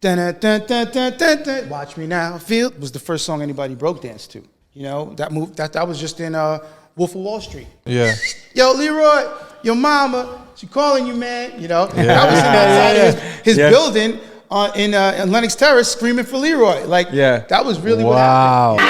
Dun, dun, dun, dun, dun, dun, dun. Watch Me Now, Feel was the first song anybody broke danced to. You know, that was just in Wolf of Wall Street. Yeah. Yo, Leroy, your mama, she calling you, man. You know, I was in his building in Lenox Terrace screaming for Leroy. Like, that was really what happened.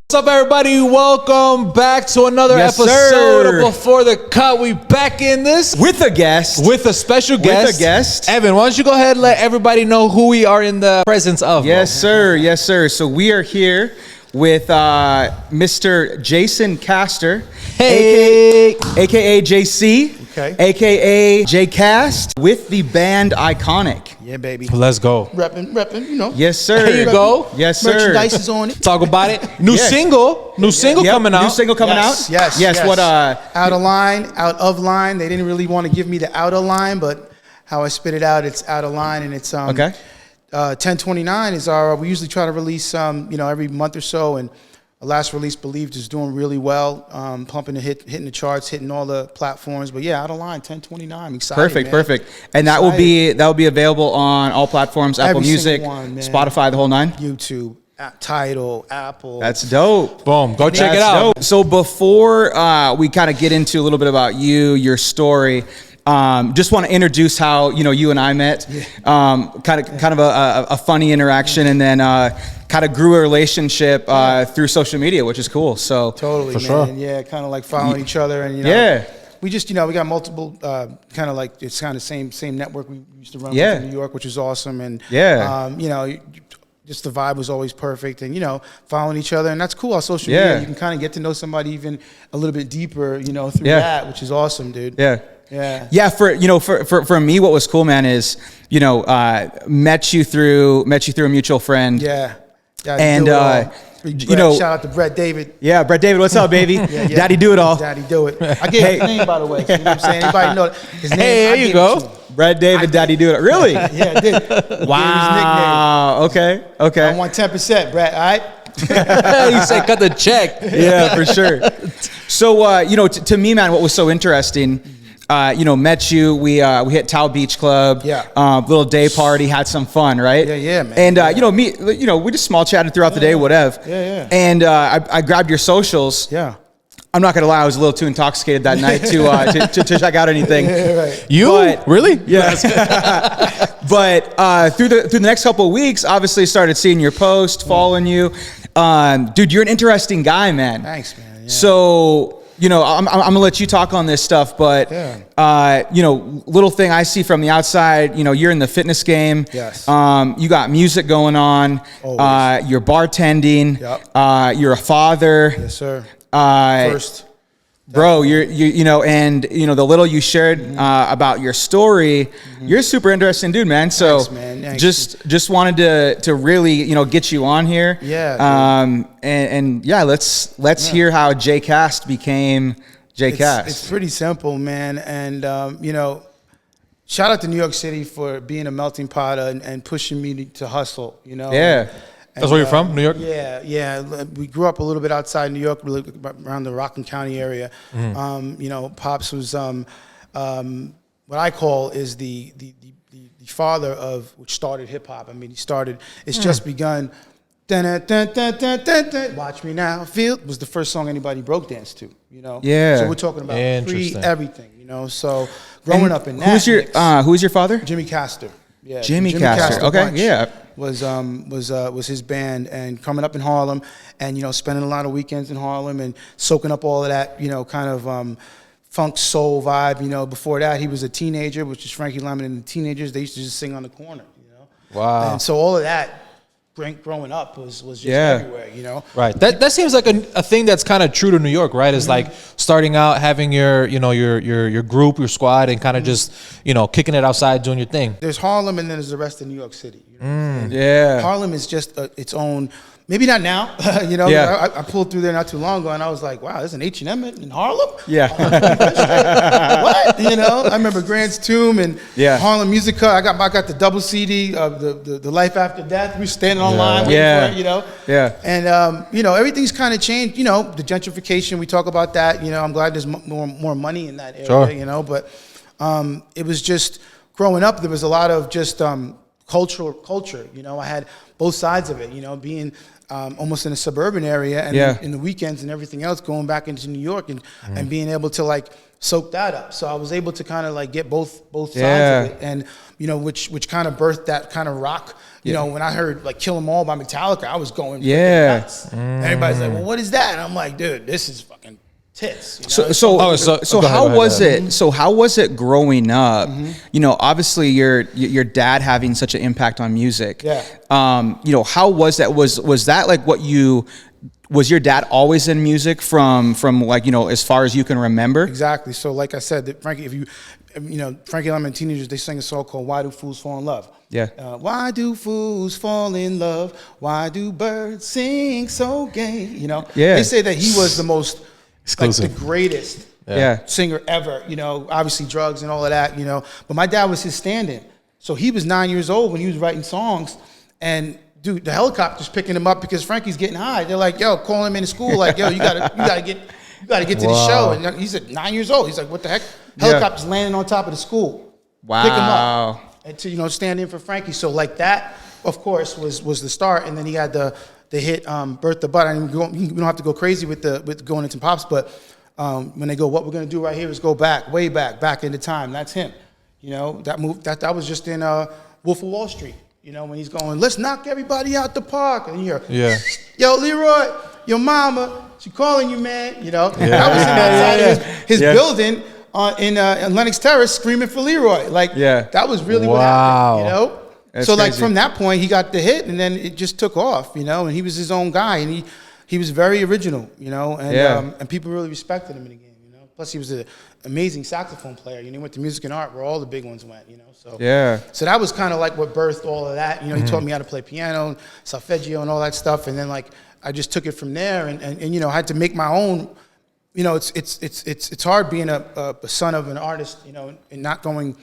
What's up, everybody? Welcome back to another episode of Before the Cut. We back in this with a guest, with a special guest. With a guest. Evan, why don't you go ahead and let everybody know who we are in the presence of? Yes, sir. Yes, sir. So we are here with Mr. Jason Castor, aka JC, aka J-Cast, with the band Iconic. Yeah, baby. Let's go. Reppin', you know. Yes, sir. There you go. Yes, sir. Merchandise is on it. Talk about it. New single coming out. New single coming out. Yes. What? Out of line, out of line. They didn't really want to give me the out of line, but how I spit it out, it's out of line, and it's 10/29 is our. We usually try to release every month or so, and our last release, Believed, is doing really well, pumping hitting the charts, hitting all the platforms. But yeah, out of line, 10/29. I'm excited. Perfect. And that will be available on all platforms: Apple Music, Spotify, the whole nine. YouTube, Tidal, Apple. That's dope. Boom. Go check it out. Dope. So before we kind of get into a little bit about you, your story. Just want to introduce how you and I met. Kind of a funny interaction, and then kind of grew a relationship through social media, which is cool. So totally, for man. sure. Yeah, kind of like following each other, and we just we got multiple kind of like it's kind of same network we used to run with in New York, which is awesome, and just the vibe was always perfect, and following each other, and that's cool on social media. You can kind of get to know somebody even a little bit deeper, through that, which is awesome, dude. Yeah. For me, what was cool, man, is met you through a mutual friend. And shout out to Brett David. Yeah, Brett David, what's up, baby? Daddy do it all. Daddy do it. I gave his name, by the way. You know what I'm saying? Anybody know his name? Hey, there you go. Brett David, Daddy do it. Really? Yeah, I did. Wow. Okay. I want 10%, Brett. All right. You said cut the check. Yeah, for sure. So, to me, man, what was so interesting. Met you. We hit Tao Beach Club. Little day party. Had some fun, right? Yeah, man. And we just small chatted throughout the day, whatever. Yeah. And I grabbed your socials. Yeah. I'm not gonna lie, I was a little too intoxicated that night to check out anything. Really? Yeah. But through the next couple of weeks, obviously started seeing your post, following you. Dude, you're an interesting guy, man. Thanks, man. Yeah. So. I'm gonna let you talk on this stuff, but little thing I see from the outside, you're in the fitness game. Yes. You got music going on. Always. You're bartending. Yep. You're a father. Yes, sir. First. Bro, the little you shared about your story, you're a super interesting dude, man. So thanks, man. Thanks. just wanted to really get you on here. Let's hear how J-Cast became J-Cast. It's pretty simple, man. And shout out to New York City for being a melting pot and pushing me to hustle. That's where you're from, New York? Yeah. We grew up a little bit outside New York, around the Rockland County area. Pops was what I call is the father of which started hip hop. I mean, it's just begun. Dun, dun, dun, dun, dun, dun. Watch Me Now, Feel was the first song anybody broke danced to. So we're talking about everything. So growing up in that. Who's your father? Jimmy Castor. Yeah, Jimmy Castor. Okay, Bunch was his band, and coming up in Harlem, and spending a lot of weekends in Harlem and soaking up all of that kind of funk soul vibe. Before that, he was a teenager, which is Frankie Lyman and the Teenagers. They used to just sing on the corner. Wow. And so all of that growing up was just everywhere. Right. That seems like a thing that's kind of true to New York, right? Is like starting out, having your group, your squad, and kind of just kicking it outside, doing your thing. There's Harlem, and then there's the rest of New York City. Harlem is just its own. Maybe not now, I pulled through there not too long ago, and I was like, wow, there's an H&M in Harlem? Yeah. What? I remember Grant's Tomb and Harlem Music Hut. I got the double CD of the Life After Death. We were standing online waiting for it, And, everything's kind of changed. The gentrification, we talk about that. I'm glad there's more money in that area, but it was just growing up, there was a lot of just culture. You know, I had both sides of it. You know, being almost in a suburban area, and in the weekends and everything else, going back into New York and being able to like soak that up. So I was able to kind of like get both sides of it, and you know, which kind of birthed that kind of rock. You know, when I heard like "Kill 'Em All" by Metallica, I was going nuts. Everybody's like, "Well, what is that?" And I'm like, "Dude, this is fucking tits." You know? So how was it? So how was it growing up? You know, obviously your dad having such an impact on music. Yeah. You know, how was that? Was that like what you? Was your dad always in music from like, you know, as far as you can remember? Exactly. So like I said, Frankie, if you know, Frankie Lemon and Teenagers, they sang a song called "Why Do Fools Fall in Love?" Yeah. Why do fools fall in love? Why do birds sing so gay? You know. Yeah. They say that he was the most exclusive, like the greatest singer ever. You know, obviously drugs and all of that. You know, but my dad was his stand-in. So he was 9 years old when he was writing songs, and dude, the helicopter's picking him up because Frankie's getting high. They're like, "Yo, call him into school. Like, yo, you gotta get to the show." And he's at 9 years old. He's like, "What the heck?" Helicopter's landing on top of the school. Wow. Pick him up and to, you know, stand in for Frankie. So like that, of course, was the start. And then he had the hit "Birth the Butt." I mean, we don't have to go crazy with going into pops, but when they go, "What we're gonna do right here is go way back into time." That's him. You know, that move that was just in Wolf of Wall Street. You know, when he's going, "Let's knock everybody out the park," and you're, "Yo, Leroy, your mama, she calling you, man." You know, I was inside his building in Lenox Terrace screaming for Leroy. Like, that was really what happened. You know, that's so crazy. Like from that point, he got the hit, and then it just took off. You know, and he was his own guy, and he was very original. You know, and people really respected him in the game. Plus, he was an amazing saxophone player. You know, he went to music and art where all the big ones went, you know. So so that was kind of like what birthed all of that. You know, he taught me how to play piano, solfeggio, and all that stuff. And then like I just took it from there, and you know, had to make my own. You know, it's hard being a son of an artist, you know, and not going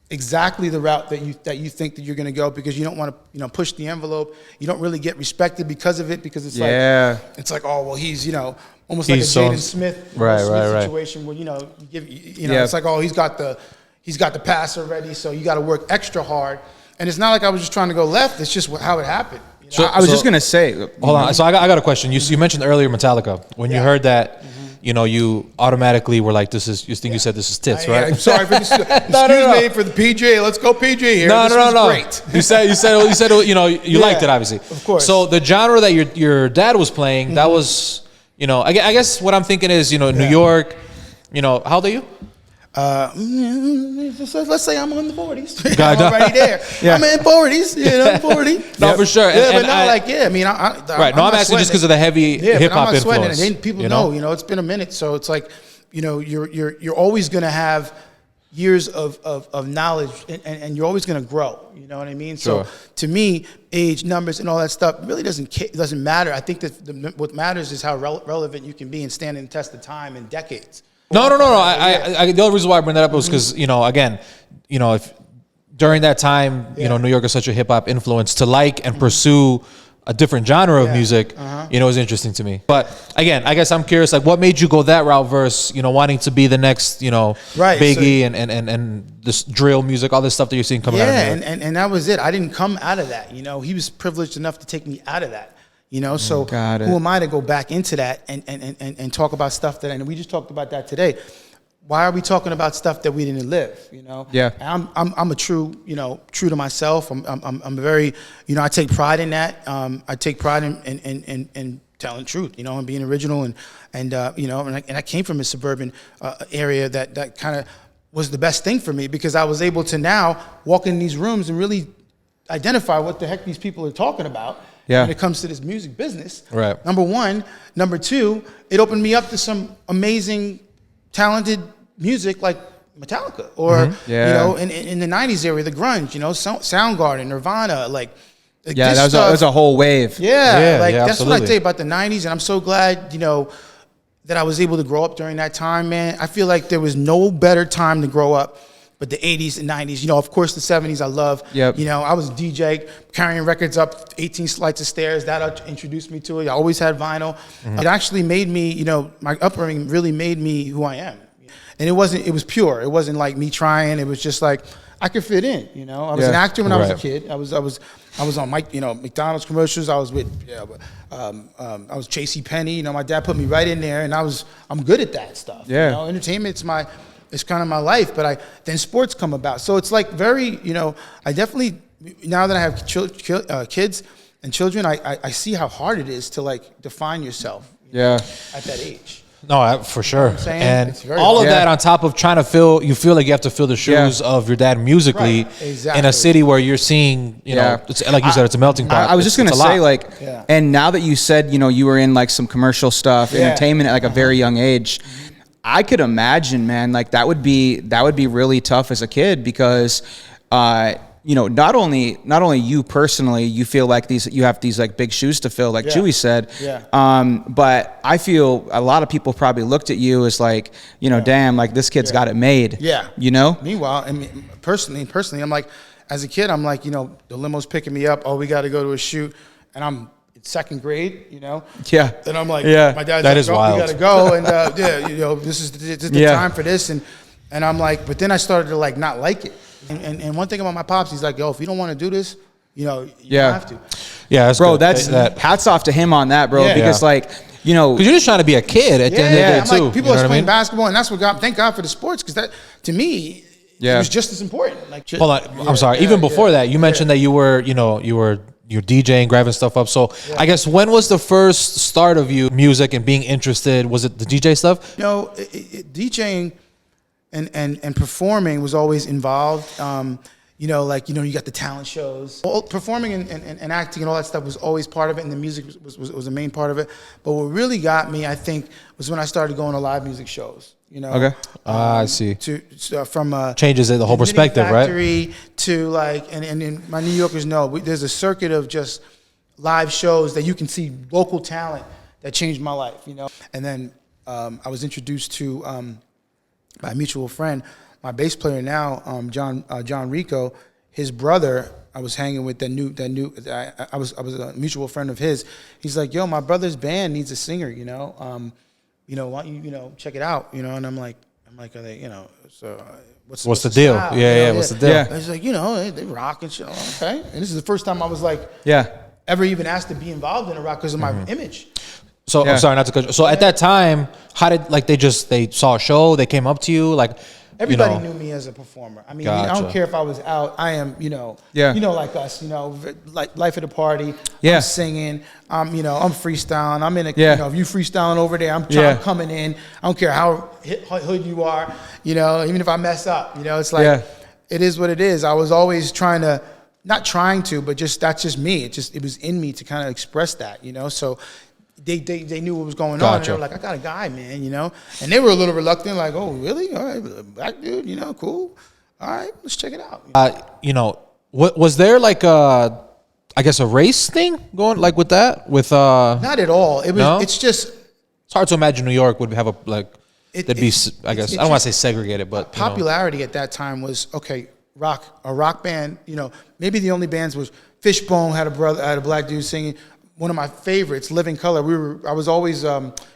exactly the route that you think that you're going to go, because you don't want to, you know, push the envelope. You don't really get respected because of it, because it's like, oh well, he's, you know, almost like a Jaden Smith situation where, you know, it's like, oh, he's got the pass already, so you got to work extra hard. And it's not like I was just trying to go left. It's just how it happened. You know? So I was just gonna say, hold on. So I got a question. You mentioned earlier Metallica. When you heard that, you know, you automatically were like, "This is." You think you said this is tits, right? I'm sorry for this. Excuse me for the PJ. Let's go PJ here. No. Great. You said you know, you liked it, obviously. Of course. So the genre that your dad was playing, that was, you know, I guess what I'm thinking is, you know, New York. You know, how old are you? Let's say I'm in the 40s. I'm already there. I'm in 40s. You know, 40. No, for sure. Yeah, but not like, I mean, right. No, I'm asking just because of the heavy hip hop influence. And people know, you know, it's been a minute, so it's like, you know, you're always gonna have years of knowledge, and you're always gonna grow. You know what I mean? Sure. So to me, age, numbers, and all that stuff really doesn't matter. I think that what matters is how relevant you can be and stand in the test of time and decades. No. I the only reason why I bring that up was because, you know, again, you know, if during that time, you know, New York is such a hip hop influence, to like and pursue a different genre of music, you know, is interesting to me. But again, I guess I'm curious, like, what made you go that route versus, you know, wanting to be the next, you know, Biggie and this drill music, all this stuff that you're seeing coming out of New York? and that was it. I didn't come out of that. You know, he was privileged enough to take me out of that. You know, so who am I to go back into that and talk about stuff that, and we just talked about that today. Why are we talking about stuff that we didn't live? You know, And I'm a true to myself. I'm very, you know, I take pride in that. I take pride in telling truth, you know, and being original, and you know, and I came from a suburban area that kind of was the best thing for me, because I was able to now walk in these rooms and really identify what the heck these people are talking about. When it comes to this music business, right? Number one. Number two, it opened me up to some amazing, talented music like Metallica, or you know, in the '90s area, the grunge, you know, Soundgarden, Nirvana, like that was a whole wave. That's what I tell you about the '90s, and I'm so glad, you know, that I was able to grow up during that time, man. I feel like there was no better time to grow up. But the 80s and 90s, you know, of course, the 70s I love. You know, I was a DJ, carrying records up 18 flights of stairs. That introduced me to it. I always had vinyl. It actually made me, you know, my upbringing really made me who I am. And it was pure. It wasn't like me trying. It was just like, I could fit in. I was an actor when I was a kid. I was on McDonald's commercials. I was with I was J.C. Penney. My dad put me right in there, and I'm good at that stuff. Yeah. Entertainment's it's kind of my life. But then sports come about. So it's like very, I definitely, now that I have kids and children, I see how hard it is to like define yourself. At that age. No, for sure. And all hard. of that on top of trying to you feel like you have to fill the shoes of your dad musically in a city where you're seeing, it's, like you said, it's a melting pot. I was just going to say and now that you said, you were in like some commercial stuff, entertainment at like a very young age, I could imagine, man, like that would be really tough as a kid because, not only you personally, you feel like you have these like big shoes to fill, like Chewy said. But I feel a lot of people probably looked at you as like, damn, like this kid's got it made. Meanwhile, I mean, personally, I'm like, as a kid, I'm like, the limo's picking me up. Oh, we got to go to a shoot, and I'm in second grade. And I'm like, my dad's that like, is wild. We got to go, and this is the time for this, and I'm like, but then I started to like not like it. And one thing about my pops, he's like, yo, if you don't want to do this, you have to. Yeah, that's bro. good. That's hats off to him on that, bro. Because because you're just trying to be a kid at the end of the day too. Like, people are playing basketball, and that's what thank God for the sports, because that to me, it was just as important. Like, hold on, I'm sorry. Even before that, you mentioned that you were you're DJing, grabbing stuff up. So I guess when was the first start of you music and being interested? Was it the DJ stuff? DJing. And performing was always involved. You got the talent shows. Well, performing and acting and all that stuff was always part of it, and the music was a main part of it. But what really got me, I think, was when I started going to live music shows. Okay. I see. From changes the whole perspective, right? To like, and my New Yorkers know there's a circuit of just live shows that you can see local talent that changed my life. And then I was introduced to. My mutual friend, my bass player now, John Rico, his brother. I was hanging with I was a mutual friend of his. He's like, yo, my brother's band needs a singer. Why don't you check it out? And I'm like, are they, so what's the deal? Yeah, what's the deal? Yeah. He's like, they rock and shit. Okay, and this is the first time I was like, ever even asked to be involved in a rock because of my image. So I'm sorry not to cut you. So at that time, how did they saw a show, they came up to you, like everybody knew me as a performer. I mean, I don't care if I was out. I am, like us, like life at the party. I'm singing. I'm freestyling. I'm in a, if you freestyling over there, I'm coming in. I don't care how hood you are. Even if I mess up, it's like it is what it is. I was always not trying to, but that's just me. It was in me to kind of express that, So. They knew what was going on. And they were like, I got a guy, man, And they were a little reluctant, like, oh, really? All right, black dude, cool. All right, let's check it out. Was there like a race thing going like with that? Not at all. It was. No? It's just. It's hard to imagine New York would have there'd be. I guess I don't want to say segregated, but popularity at that time was a rock band. Maybe the only bands was Fishbone had a black dude singing. One of my favorites, Living Color. I was always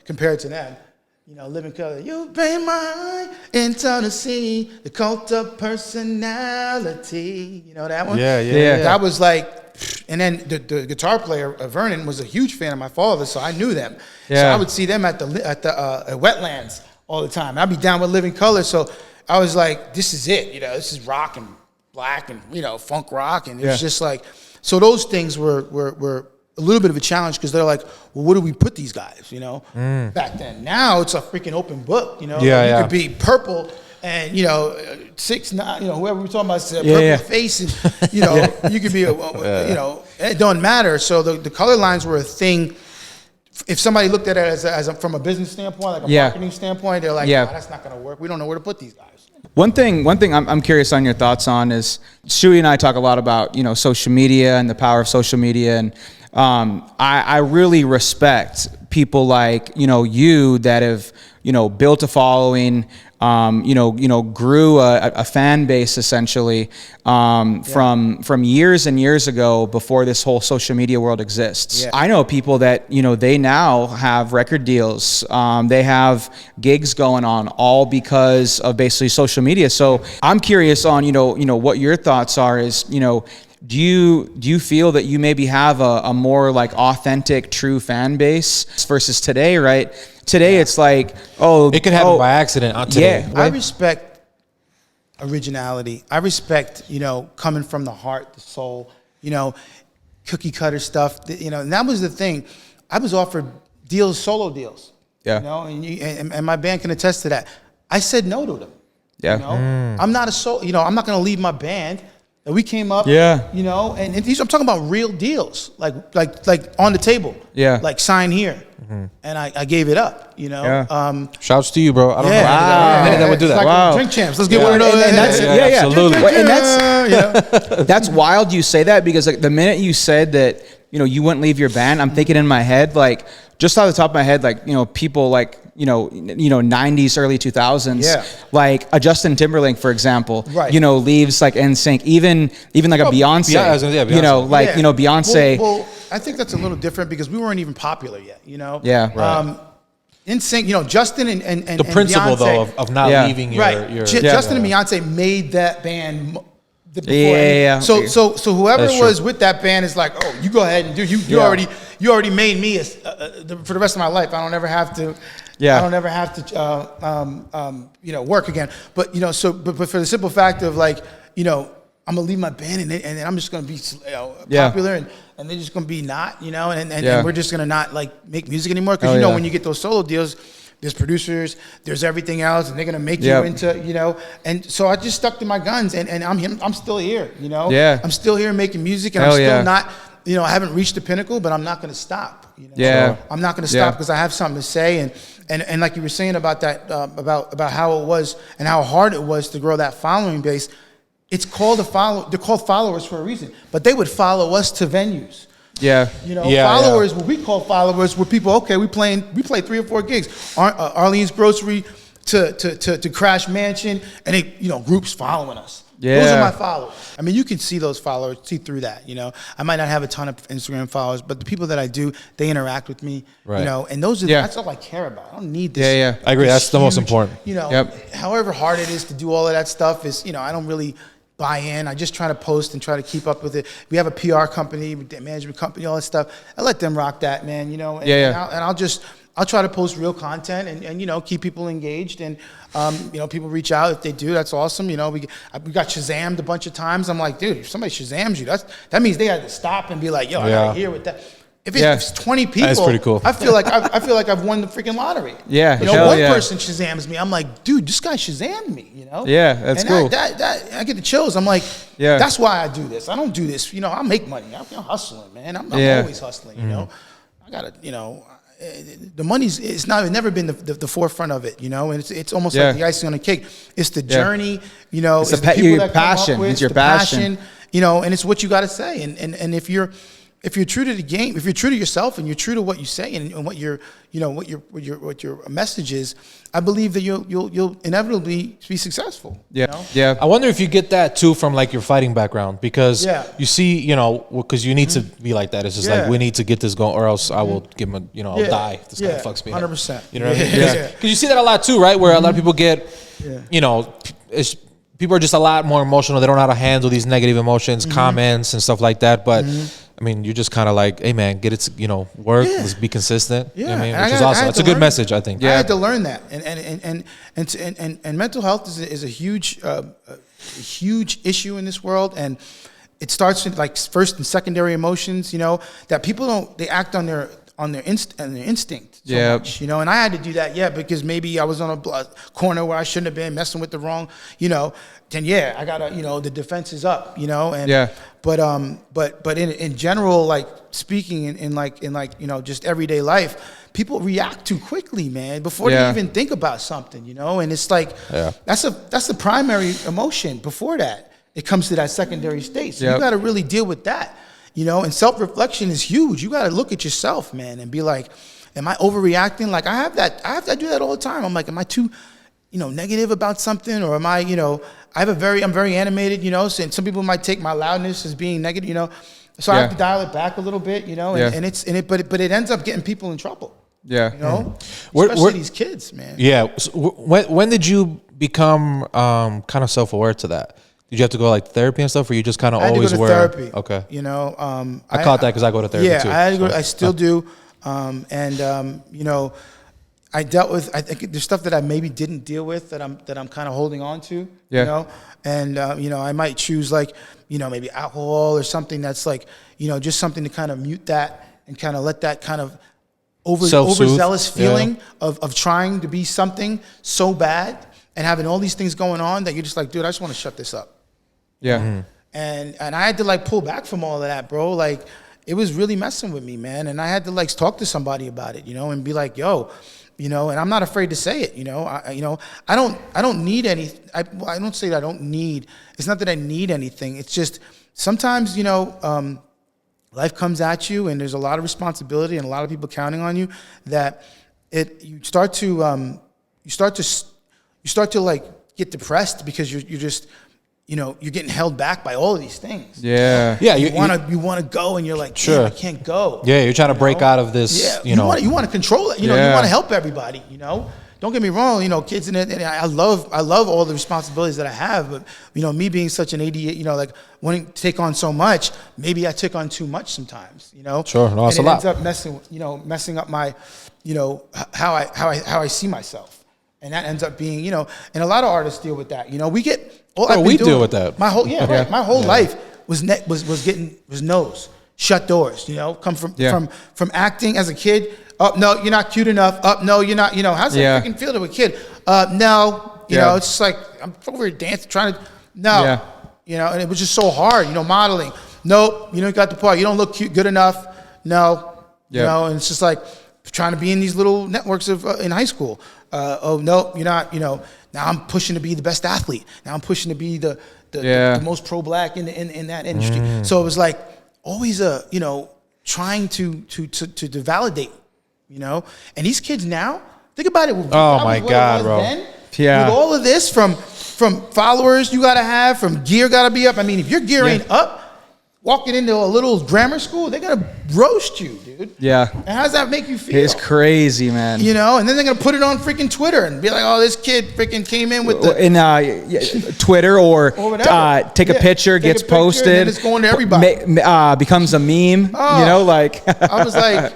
compared to them. Living Color. You bring my into the sea, the cult of personality. That one? Yeah. That was like, and then the guitar player, Vernon, was a huge fan of my father, so I knew them. Yeah. So I would see them at the Wetlands all the time. I'd be down with Living Color, so I was like, this is it. This is rock and black and funk rock, and it was just like, so those things were a little bit of a challenge because they're like, well, where do we put these guys? Back then. Now it's a freaking open book. You could be purple and 6ix9ine, whoever we're talking about, purple face, and you could be it don't matter. So the color lines were a thing. If somebody looked at it as from a business standpoint, like a marketing standpoint, they're like, nah, that's not going to work. We don't know where to put these guys. One thing I'm curious on your thoughts on is Chewy and I talk a lot about social media and the power of social media, and I really respect people like you that have built a following, grew a fan base essentially from years and years ago before this whole social media world exists. Yeah. I know people that, they now have record deals. They have gigs going on all because of basically social media. So I'm curious on, what your thoughts are is, do you feel that you maybe have a more like authentic, true fan base versus today, right? Today it's like, it could happen by accident on today. Yeah, I respect originality. I respect, coming from the heart, the soul, cookie cutter stuff. And that was the thing. I was offered deals, solo deals. Yeah. And my band can attest to that. I said no to them. Yeah. I'm not I'm not going to leave my band. And we came up, and these, I'm talking about real deals, like on the table, like sign here, and I gave it up, Shouts to you, bro. I don't know many that would do that. Like wow. Drink champs. Let's get one of those. And that's absolutely. And that's wild. You say that because like the minute you said that, you wouldn't leave your band, I'm thinking in my head like just off the top of my head, like people like. 90s, early 2000s, like a Justin Timberlake, for example, leaves like NSYNC, even like a Beyonce, Beyonce. Beyonce. Well, I think that's a little different because we weren't even popular yet, Yeah. Right. NSYNC, Justin and the principle Beyonce, though of not leaving your Justin and Beyonce made that band. Yeah. So whoever was with that band is like, oh, you go ahead and do you already made me for the rest of my life. I don't ever have to. Yeah. I don't ever have to work again. But but for the simple fact of like, I'm gonna leave my band and I'm just gonna be popular and they're just gonna be not, and we're just gonna not like make music anymore because when you get those solo deals. There's producers, there's everything else, and they're gonna make you into, And so I just stuck to my guns, and I'm still here, Yeah. I'm still here making music, and I'm still not, I haven't reached the pinnacle, but I'm not gonna stop. Yeah. I'm not gonna stop because I have something to say, and like you were saying about that, about how it was and how hard it was to grow that following base. It's called they're called followers for a reason, but they would follow us to venues. Yeah. Followers, what we call followers were people, okay, we play 3 or 4 gigs. Arlene's Grocery to Crash Mansion, and they, groups following us. Yeah. Those are my followers. I mean, you can see those followers, see through that, I might not have a ton of Instagram followers, but the people that I do, they interact with me, right. And that's all I care about. I don't need this. Yeah. I agree. That's the most important. However hard it is to do all of that stuff is, I don't really buy in. I just try to post and try to keep up with it. We have a PR company, management company, all that stuff. I let them rock that, man. And I'll try to post real content and keep people engaged. And people reach out if they do. That's awesome. We got Shazammed a bunch of times. I'm like, dude, if somebody Shazams you, that means they had to stop and be like, yo, I gotta hear what that. If it's 20 people, that's pretty cool. I feel like I've won the freaking lottery. Yeah, one person Shazams me. I'm like, dude, this guy Shazammed me. Yeah, that's cool. That I get the chills. I'm like, that's why I do this. I don't do this. I make money. I'm hustling, man. I'm always hustling. I gotta. The money's it's never been the forefront of it. And it's almost like the icing on the cake. It's the journey. It's the people that passion. It's your passion. And it's what you got to say. And if you're true to the game, if you're true to yourself and you're true to what you say and what your message is, I believe that you'll inevitably be successful. Yeah. I wonder if you get that too from like your fighting background because you see, because you need to be like that. It's just like we need to get this going, or else I will give him I'll die. If this guy fucks me 100%. You know what I mean? Because you see that a lot too, right? Where a lot of people get, people are just a lot more emotional. They don't know how to handle these negative emotions, comments and stuff like that. But I mean, you're just kind of like, hey man, get it, work. Let's be consistent. Yeah. You know what I mean? Which is awesome. It's a good message, I think. I had to learn that, and mental health is a huge issue in this world, and it starts with like first and secondary emotions. That people they act on their instinct so much, and I had to do that, because maybe I was on a corner where I shouldn't have been, messing with the wrong, then I gotta, the defense is up, and but in general, like speaking in just everyday life, people react too quickly, man, before they even think about something, and it's like that's the primary emotion. Before that, it comes to that secondary state, so you got to really deal with that. And self-reflection is huge. You got to look at yourself, man, and be like, Am I overreacting? Like I do that all the time. I'm like, am I too, negative about something, or am I, I'm very animated, so some people might take my loudness as being negative, so I have to dial it back a little bit, but it ends up getting people in trouble. Yeah. Especially these kids, man. Yeah. So when did you become kind of self-aware to that? Did you have to go like therapy and stuff, or you just kind of always were? Therapy. Okay. I caught that because I go to therapy too. Yeah, I had to go. I still do, I dealt with. I think there's stuff that I maybe didn't deal with that I'm kind of holding on to. And I might choose like maybe alcohol or something that's like just something to kind of mute that and kind of let that kind of overzealous feeling of trying to be something so bad and having all these things going on that you're just like, dude, I just want to shut this up. Yeah. Mm-hmm. And I had to like pull back from all of that, bro. Like it was really messing with me, man. And I had to like talk to somebody about it, and be like, yo, and I'm not afraid to say it, I don't need any, I don't say that I don't need, it's not that I need anything. It's just sometimes, life comes at you and there's a lot of responsibility and a lot of people counting on you that you start to like get depressed because you're just, you're getting held back by all of these things. Yeah. Yeah. You want to go and you're like, sure, I can't go. Yeah. You're trying to break out of this, You want to control it. You want to help everybody, Don't get me wrong, kids in it, and I love all the responsibilities that I have, but me being such an ADHD, like wanting to take on so much, maybe I took on too much sometimes, Sure, no, it's a lot. Ends up messing up my, how I see myself, and that ends up being, and a lot of artists deal with that. We get. We deal with that. My whole right. My whole life was nose shut doors. Come from acting as a kid. No, you're not cute enough. No, you're not. How's that freaking feel to a kid? No, it's just like I'm over here dancing, trying to. No, and it was just so hard. Modeling. Nope, you got the part. You don't look cute, good enough. No, and it's just like trying to be in these little networks of in high school. Oh no, you're not. Now I'm pushing to be the best athlete. Now I'm pushing to be the most pro-black in that industry. So it was like always trying to validate, and these kids now, think about it. Oh my God, bro. Then, with all of this from followers you gotta have, from gear gotta be up. I mean, if your gear ain't up, walking into a little grammar school, they're gonna roast you, dude. Yeah. And how does that make you feel? It's crazy, man. And then they're gonna put it on freaking Twitter and be like, "Oh, this kid freaking came in with Twitter or take a picture, gets posted, and it's going to everybody, becomes a meme." I was like,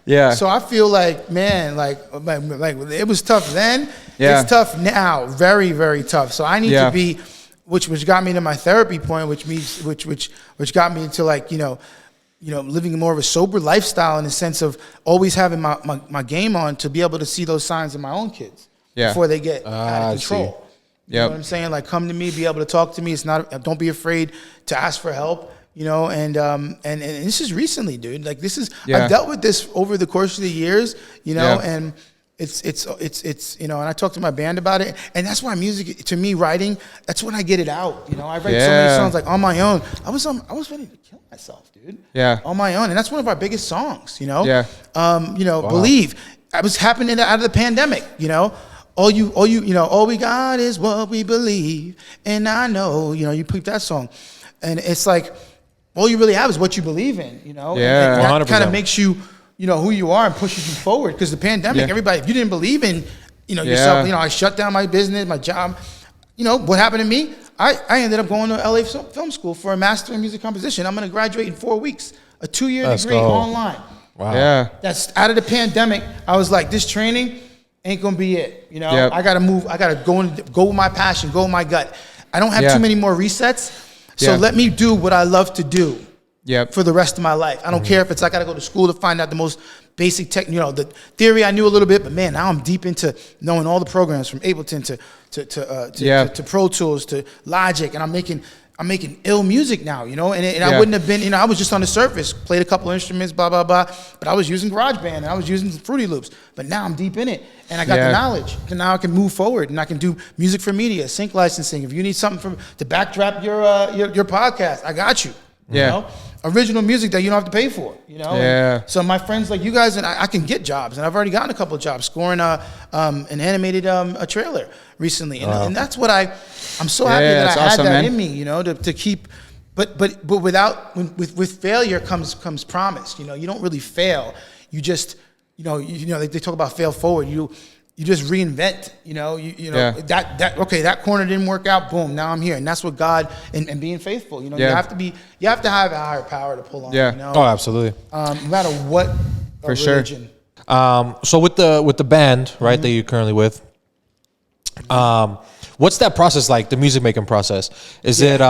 yeah. So I feel like, man, like it was tough then. Yeah. It's tough now, very, very tough. So I need to be. Which got me to my therapy point, which got me into like living more of a sober lifestyle in the sense of always having my game on to be able to see those signs in my own kids before they get out of control. You know what I'm saying? Like come to me, be able to talk to me. It's not. Don't be afraid to ask for help. And this is recently, dude. Like this is I've dealt with this over the course of the years. And. It's and I talk to my band about it, and that's why music to me, writing, that's when I get it out. I write so many songs like on my own. I was ready to kill myself, dude. Yeah, on my own, and that's one of our biggest songs. Wow. Believe. I was happening out of the pandemic. All we got is what we believe, and I know. You pick that song, and it's like all you really have is what you believe in. And that kind of makes you. Who you are and pushes you forward. Because the pandemic, everybody, if you didn't believe in, yourself, I shut down my business, my job. What happened to me? I ended up going to LA Film School for a Master in Music Composition. I'm going to graduate in 4 weeks, a 2-year degree online. Wow. Yeah. That's out of the pandemic. I was like, this training ain't going to be it. I got to move. I got to go with my passion, go with my gut. I don't have too many more resets. So let me do what I love to do. For the rest of my life. I don't care if it's I got to go to school to find out the most basic tech, the theory I knew a little bit, but man, now I'm deep into knowing all the programs from Ableton to Pro Tools to Logic, and I'm making ill music now, and I wouldn't have been, I was just on the surface, played a couple instruments, blah, blah, blah, but I was using GarageBand and I was using Fruity Loops, but now I'm deep in it and I got the knowledge, and now I can move forward and I can do music for media, sync licensing. If you need something to backdrop your podcast, I got you. original music that you don't have to pay for, you know? Yeah. And so my friends like you guys, and I can get jobs, and I've already gotten a couple of jobs scoring an animated a trailer recently. And that's what I'm so happy that I had that in me, you know, to keep, but with failure comes promise, you know? You don't really fail. You just, you know, they talk about fail forward. You just reinvent, you know, that corner didn't work out. Boom. Now I'm here. And that's what God and being faithful, you know, you have to have a higher power to pull on, you know? Oh, absolutely. No matter what religion. So with the band, right, that you're currently with, what's that process like, the music making process? Is it,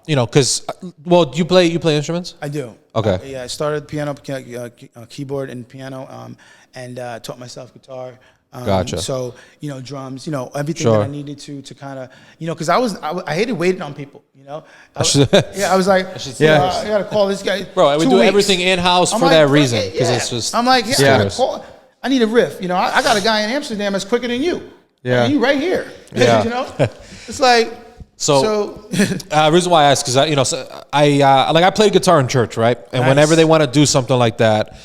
you know, cause, well, you play instruments? I do. Okay. I started piano, keyboard and piano, and taught myself guitar. Gotcha. So, you know, drums, you know, everything that I needed to kind of, you know, because I hated waiting on people, you know. I was like, I got to call this guy. Bro, I would do everything in-house for that reason, because it's just. I'm like, I need a riff. You know, I got a guy in Amsterdam that's quicker than you. Yeah. You right here. Yeah. You know, it's like. So reason why I ask is, you know, I played guitar in church, right? And whenever they want to do something like that,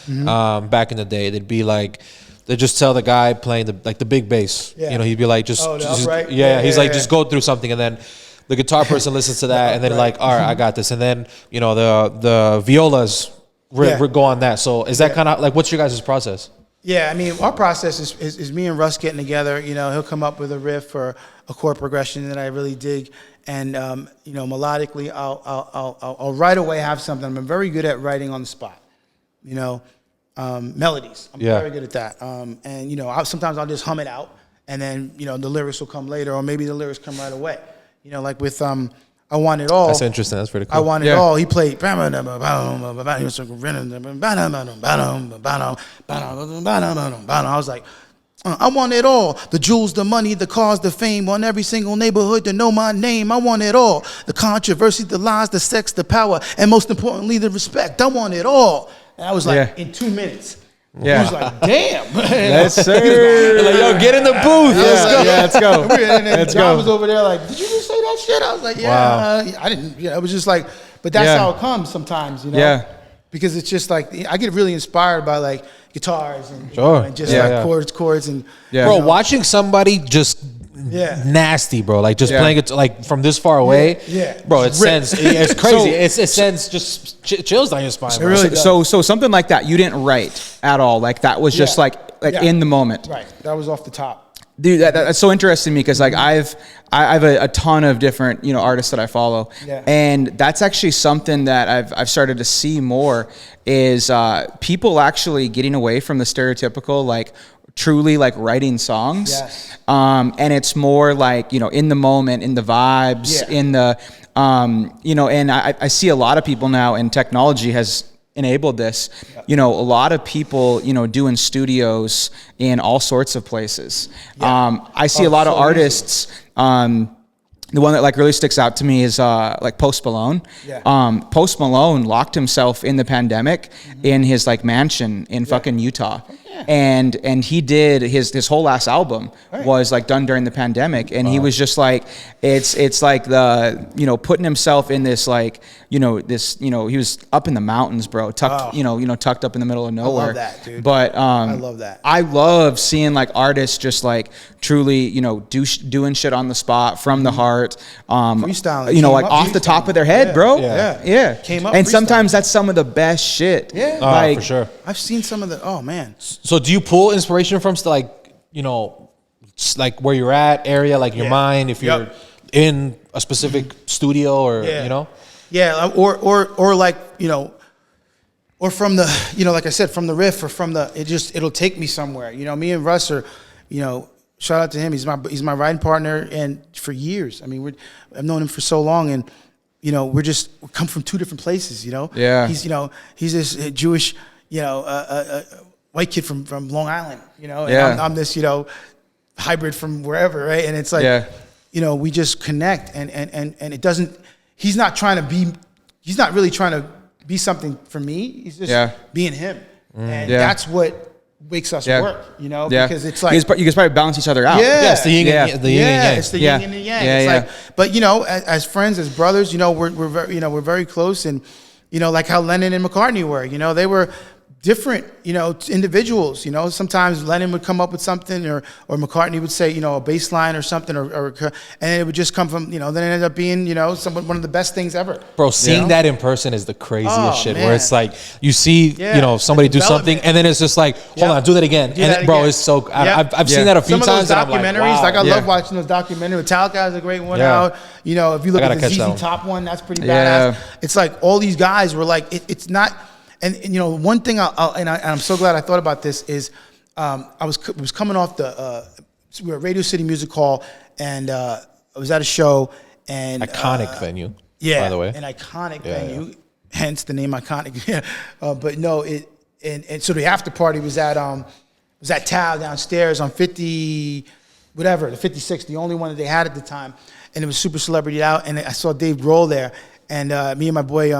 back in the day, they'd be like, they just tell the guy playing the big bass. Yeah. You know, he'd be like, just he's like, just go through something, and then the guitar person listens to that, and then like, all right, I got this, and then you know the violas go on that. So is that kind of like, what's your guys' process? Yeah, I mean, our process is me and Russ getting together. You know, he'll come up with a riff or a chord progression that I really dig, and you know, melodically, I'll right away have something. I'm very good at writing on the spot. You know. Melodies. I'm very good at that. And, you know, sometimes I'll just hum it out, and then, you know, the lyrics will come later, or maybe the lyrics come right away. You know, like with I Want It All. That's interesting. That's pretty cool. I Want It All. He played. I was like, I want it all. The jewels, the money, the cars, the fame. Want every single neighborhood to know my name. I want it all. The controversy, the lies, the sex, the power, and most importantly, the respect. I want it all. And I was like, in 2 minutes. Yeah. He was like, damn. Yes, sir. Like, yo, get in the booth. Let's go. And then John was over there like, did you just say that shit? I was like, I didn't. Yeah, it was just like, but that's how it comes sometimes, you know? Yeah. Because it's just like, I get really inspired by like guitars and, you know, and just like chords and. Yeah. Bro, watching somebody just nasty, bro. Like just playing it like from this far away. Yeah. Bro, it sends. It's crazy. It sends just chills down your spine. Bro. Really so something like that you didn't write at all. Like that was just like in the moment. Right. That was off the top. Dude, that's so interesting to me because like I've a ton of different, you know, artists that I follow, and that's actually something that I've started to see more is people actually getting away from the stereotypical like truly like writing songs, and it's more like, you know, in the moment, in the vibes, in the you know, and I see a lot of people now, and technology has enabled this, you know, a lot of people, you know, doing studios in all sorts of places. I see a lot of artists, the one that like really sticks out to me is like Post Malone. Post Malone locked himself in the pandemic in his like mansion in fucking Utah. And he did his whole last album was like done during the pandemic, and he was just like, it's like the, you know, putting himself in this like, you know, this, you know, he was up in the mountains, bro, tucked, you know, tucked up in the middle of nowhere. I love that, dude. But I love that. I love seeing like artists just like truly, you know, doing shit on the spot from the heart, freestyling, you know, like off the top of their head, bro. Came up, and sometimes that's some of the best shit. Like, for sure. I've seen some of the, oh man. So do you pull inspiration from like, you know, like where you're at area, like your mind, if you're in a specific studio or, you know? Yeah, or like, you know, or from the, you know, like I said, from the riff or from the, it'll take me somewhere. You know, me and Russ are, you know, shout out to him. He's my writing partner, and for years. I mean, I've known him for so long, and you know, we come from two different places. You know, he's, you know, he's this Jewish, you know, white kid from Long Island. You know, and I'm this, you know, hybrid from wherever, right? And it's like, you know, we just connect, and it doesn't. He's not really trying to be something for me. He's just being him, and that's what makes us work, you know, because it's like you guys probably balance each other out. It's the yin and the yang. It's the yin and the yang. It's like, but you know, as friends, as brothers, you know, we're very, you know, we're very close, and You know, like how Lennon and McCartney were. You know, they were different, you know, individuals. You know, sometimes Lennon would come up with something, or McCartney would say, you know, a bass line or something, and it would just come from, you know, then it ended up being, you know, one of the best things ever. Bro, seeing that in person is the craziest shit. Man. Where it's like you see, you know, somebody do something, and then it's just like, hold on, do that again. Bro, it's so. I've seen that a few times. Some of those documentaries, like, wow. I love watching those documentaries. Metallica has a great one out. You know, if you look at the ZZ Top one, that's pretty badass. It's like all these guys were like, it's not. And you know, one thing I'm so glad I thought about this is, I was coming off we were at Radio City Music Hall, and I was at a show, and iconic venue. Yeah, by the way, an iconic venue, hence the name iconic. But no, and so the after party was at Tao downstairs on 50, whatever, the 56, the only one that they had at the time, and it was super celebrity out, and I saw Dave Grohl there, and me and my boy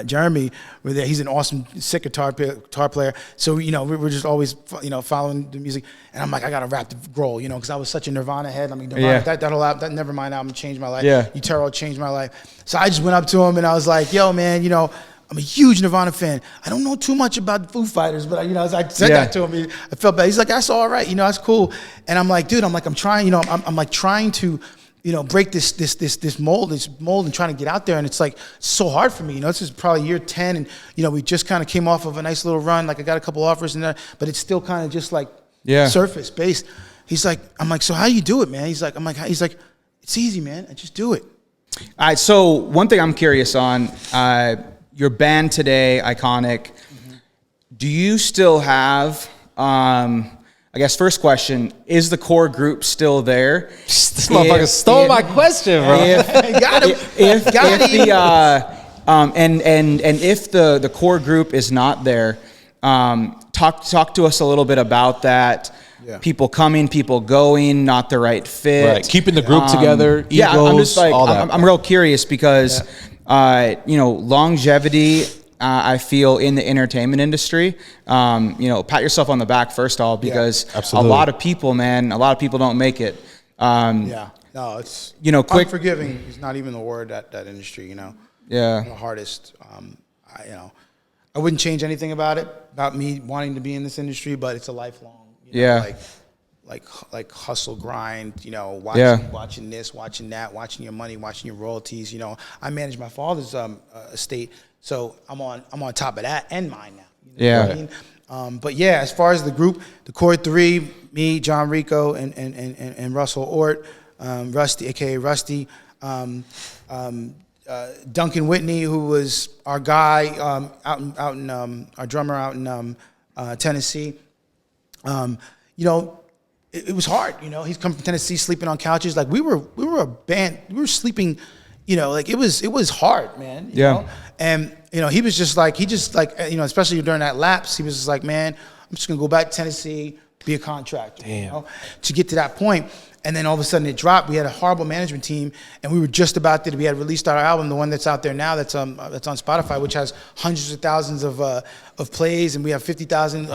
Jeremy were there. He's an awesome, sick guitar player. So, you know, we were just always, you know, following the music. And I'm like, I got to rap the Grohl, you know, because I was such a Nirvana head. I mean, Nirvana, that Nevermind album changed my life. Yeah. Utero changed my life. So I just went up to him and I was like, yo, man, you know, I'm a huge Nirvana fan. I don't know too much about the Foo Fighters, but, you know, as I said that to him, I felt bad. He's like, that's all right. You know, that's cool. And I'm like, dude, I'm trying, you know, I'm like trying to, you know, break this mold and trying to get out there. And it's like so hard for me. You know, this is probably year 10, and, you know, we just kind of came off of a nice little run. Like I got a couple offers in there, but it's still kind of just like surface base. He's like, I'm like, so how do you do it, man? He's like, it's easy, man. I just do it. All right. So one thing I'm curious on, your band today, Iconic. Mm-hmm. Do you still have, I guess first question, is the core group still there? This motherfucker stole my question, bro. If the core group is not there, talk to us a little bit about that. Yeah. People coming, people going, not the right fit. Right. Keeping the group together, egos, I'm just like, all that. I'm real curious because, you know, longevity, I feel in the entertainment industry, you know, pat yourself on the back first of all, because a lot of people don't make it. No, it's, you know, unforgiving is not even the word that industry, you know. Yeah. I'm the hardest. You know, I wouldn't change anything about me wanting to be in this industry, but it's a lifelong, you know, like hustle, grind, you know, watching this, watching that, watching your money, watching your royalties. You know, I manage my father's estate, so I'm on top of that and mine now. You know what I mean? But yeah, as far as the group, the core three, me, John Rico, and Russell Ort, Rusty, aka Rusty, Duncan Whitney, who was our guy out in our drummer out in Tennessee. You know, it was hard. You know, he's come from Tennessee, sleeping on couches. Like we were a band. We were sleeping. You know, like it was hard, man. You know? And you know, he just like you know, especially during that lapse, he was just like, man, I'm just gonna go back to Tennessee, be a contractor. You know, to get to that point. And then all of a sudden it dropped. We had a horrible management team, and we were just about to. We had released our album, the one that's out there now, that's on Spotify, which has hundreds of thousands of plays, and we have 50,000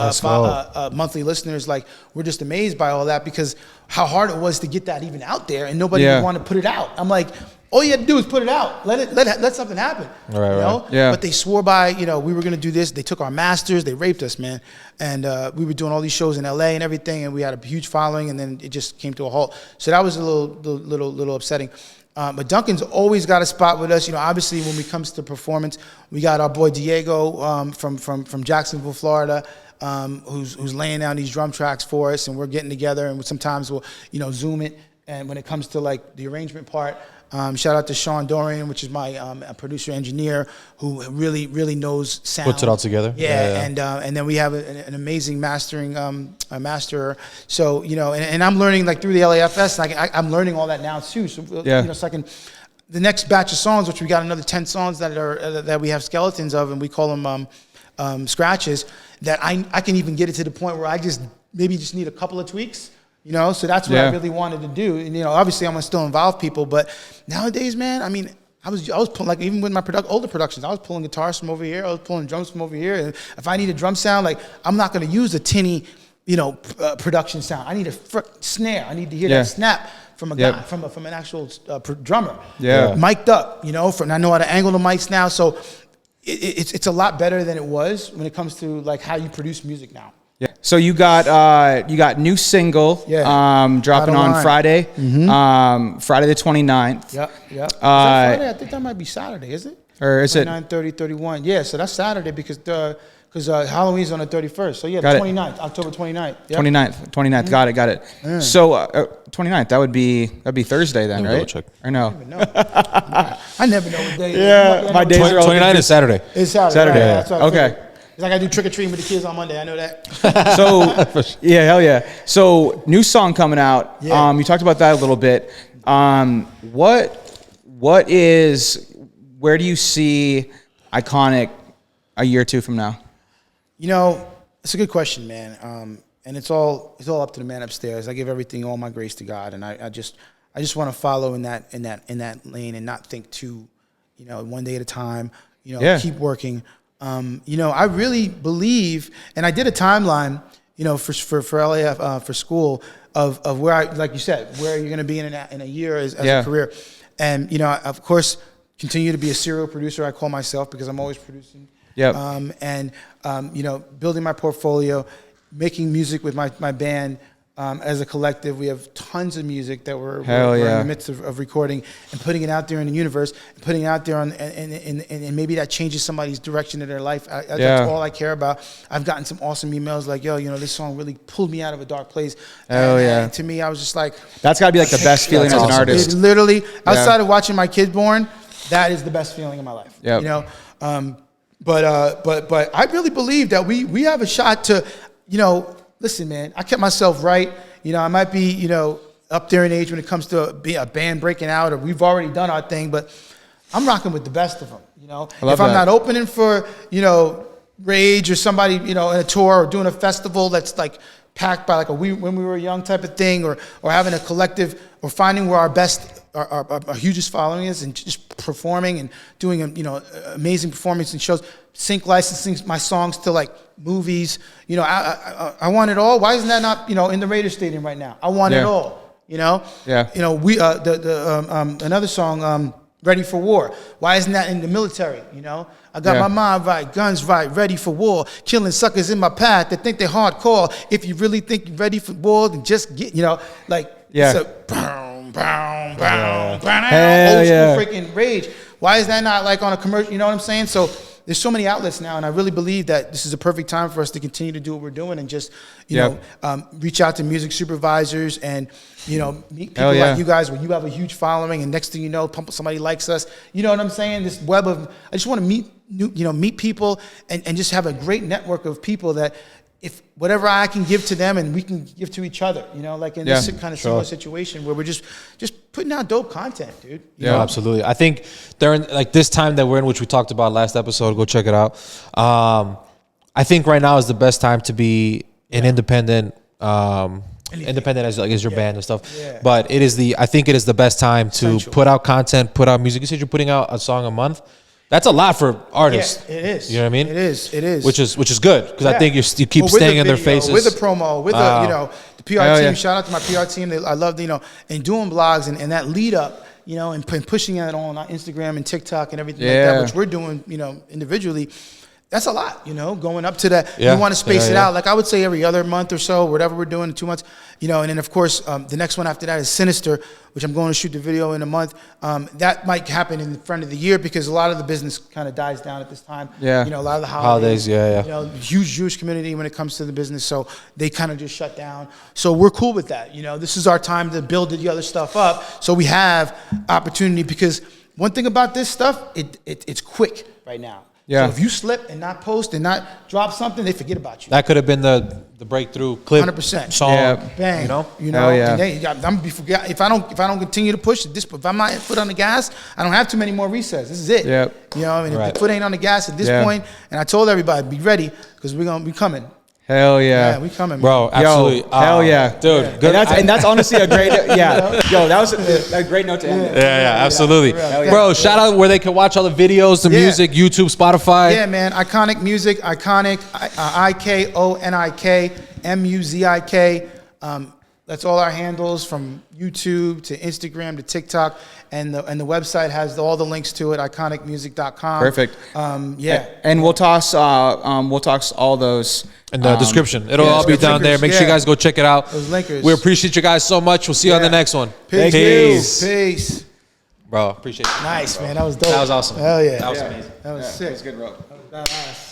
monthly listeners. Like, we're just amazed by all that, because how hard it was to get that even out there, and nobody would want to put it out. I'm like, all you had to do is put it out. Let something happen. Right, you know? Yeah. But they swore by, you know, we were gonna do this. They took our masters. They raped us, man. And we were doing all these shows in LA and everything, and we had a huge following, and then it just came to a halt. So that was a little upsetting. But Duncan's always got a spot with us. You know, obviously when it comes to performance, we got our boy Diego from Jacksonville, Florida, who's laying down these drum tracks for us, and we're getting together, and sometimes we'll, you know, Zoom it. And when it comes to like the arrangement part, shout out to Sean Dorian, which is my producer engineer, who really knows sound. Puts it all together. Yeah. And then we have an amazing mastering masterer. So, you know, and I'm learning like through the LAFS. I'm learning all that now too. So you know, so I can, the next batch of songs, which we got another 10 songs that we have skeletons of, and we call them scratches. That I can even get it to the point where I maybe just need a couple of tweaks. You know, so that's what I really wanted to do. And, you know, obviously I'm gonna still involve people, but nowadays, man, I mean, I was pulling, like, even with my older productions, I was pulling guitars from over here, I was pulling drums from over here. And if I need a drum sound, like, I'm not gonna use a tinny production sound. I need a snare. I need to hear that snap from a guy, from an actual drummer. Yeah. Mic'd up, I know how to angle the mics now. So it's a lot better than it was when it comes to like how you produce music now. Yeah. So you got new single dropping on Friday. Friday the 29th. Yep. Is that Friday? I think that might be Saturday, is it? Or is it 30, 31? Yeah, so that's Saturday because Halloween's on the 31st. So yeah, the 29th, October 29th. Yep. 29th. Got it. Yeah. So 29th, that'd be Thursday then, right? Check. Or no? I never know what day. Yeah, my days are all 29th is Saturday. It's Saturday. Saturday. Right? That's what I figured. Okay. It's like I do trick or treating with the kids on Monday. I know that. So yeah, hell yeah. So new song coming out. Yeah. You talked about that a little bit. Where do you see Iconic a year or two from now? It's a good question, man. And it's all up to the man upstairs. I give all my grace to God, and I just want to follow in that lane and not think too, one day at a time. Keep working. I really believe, and I did a timeline, for LAF for school of where I, like you said, where you're going to be in a year as a career, and of course continue to be a serial producer. I call myself because I'm always producing. Yep. Building my portfolio, making music with my band. As a collective, we have tons of music that we're in the midst of recording and putting it out there in the universe, and putting it out there and maybe that changes somebody's direction of their life. That's all I care about. I've gotten some awesome emails like, yo, this song really pulled me out of a dark place. And to me, I was just like, that's got to be like the best feeling as an artist. It literally, outside of watching my kid born, that is the best feeling in my life. Yep. But I really believe that we have a shot to, listen, man, I kept myself right. I might be, up there in age when it comes to a band breaking out, or we've already done our thing, but I'm rocking with the best of them. If I'm not opening for, Rage or somebody, in a tour or doing a festival that's like packed by like when we were young type of thing, or having a collective, or finding where our hugest following is, and just performing and doing amazing performance and shows, sync licensing my songs to like movies. I want it all. Why isn't that not in the Raiders Stadium right now? I want it all. We another song, Ready for War. Why isn't that in the military? I got my mind right, guns right, ready for war, killing suckers in my path that think they're hardcore. If you really think you're ready for war, then just get, it's a boom, boom, boom, old school freaking Rage. Why is that not like on a commercial? You know what I'm saying? So there's so many outlets now, and I really believe that this is a perfect time for us to continue to do what we're doing and just, reach out to music supervisors and, meet people like you guys where you have a huge following, and next thing you know, somebody likes us. You know what I'm saying? This web of, I just want to meet people and just have a great network of people that if whatever I can give to them and we can give to each other, like in this kind of similar situation where we're just putting out dope content, dude. You know? Absolutely. I think during like this time that we're in, which we talked about last episode, go check it out. I think right now is the best time to be an independent, independent as your band and stuff. Yeah. But I think it is the best time to put out content, put out music. You said you're putting out a song a month. That's a lot for artists. Yeah, it is. You know what I mean? It is. Which is good because I think you keep staying in their faces. With the promo, with the PR team. Shout out to my PR team. I love and doing blogs and that lead up, and pushing it on Instagram and TikTok and everything like that, which we're doing, individually. That's a lot, going up to that. You want to space it out. Like I would say every other month or so, whatever we're doing in 2 months, and then of course, the next one after that is Sinister, which I'm going to shoot the video in a month. That might happen in the front of the year because a lot of the business kind of dies down at this time. Yeah. A lot of the holidays. Huge Jewish community when it comes to the business. So they kind of just shut down. So we're cool with that. This is our time to build the other stuff up. So we have opportunity because one thing about this stuff, it's quick right now. Yeah. So if you slip and not post and not drop something, they forget about you. That could have been the breakthrough clip, 100% song, bang. And I'm be forget if I don't continue to push this. If I'm not foot on the gas, I don't have too many more resets. This is it. If the foot ain't on the gas at this point, and I told everybody be ready because we're gonna be coming. Hell yeah. Yeah, we coming, man. Bro, absolutely. Yo, hell yeah. Dude, good. And that's honestly a great, Yo, that was a great note to end it. Yeah, absolutely. Bro, shout out where they can watch all the videos, the music, YouTube, Spotify. Yeah, man. Iconic Music, Iconic, IKONIK MUZIK. That's all our handles from YouTube to Instagram to TikTok. And the website has all the links to it, iconicmusic.com. Perfect. Yeah. And we'll toss all those In the description. It'll all be down there. Make sure you guys go check it out. Those linkers. We appreciate you guys so much. We'll see you on the next one. Peace. Peace. Bro, appreciate it. Nice, man. That was dope. That was awesome. Hell yeah. That was amazing. That was sick. That was good, bro. That was badass.